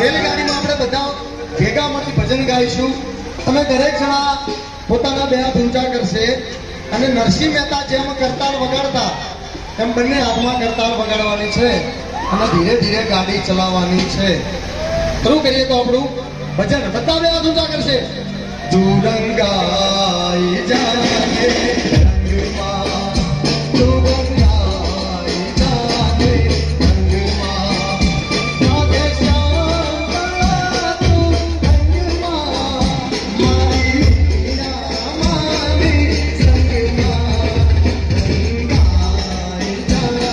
રેલગાડીમાં આપણે બધા ભેગા મળી ભજન ગાઈશું. તમે દરેક જણા પોતાના બે હાથ ઊંચા કરશે અને નરસિંહ મહેતા જેમ કરતાલ વગાડતા એમ બંને હાથમાં કરતાલ વગાડવાની છે અને ધીરે ધીરે ગાડી ચલાવવાની છે. શરૂ કરીએ તો આપણું ભજન. બધા બે હાથ ઊંચા કરશે. દુરંગાઈ જાને રંગમાં દુરંગાઈ જાને રંગમાં રાધે શ્યામ તું રંગમાં મારી મીરા મારી સંગમાં રંગાઈ જાને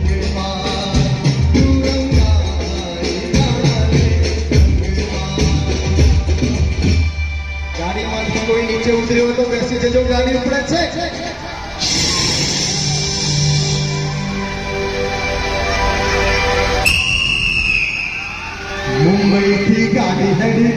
રંગમાં દુરંગાઈ જાને ગાડીમાંથી કોઈ નીચે ઉતર્યો હોય તો બેસી જજો. ગાડી ઉપડે છે. મુંબઈ થી ગાડી હેડી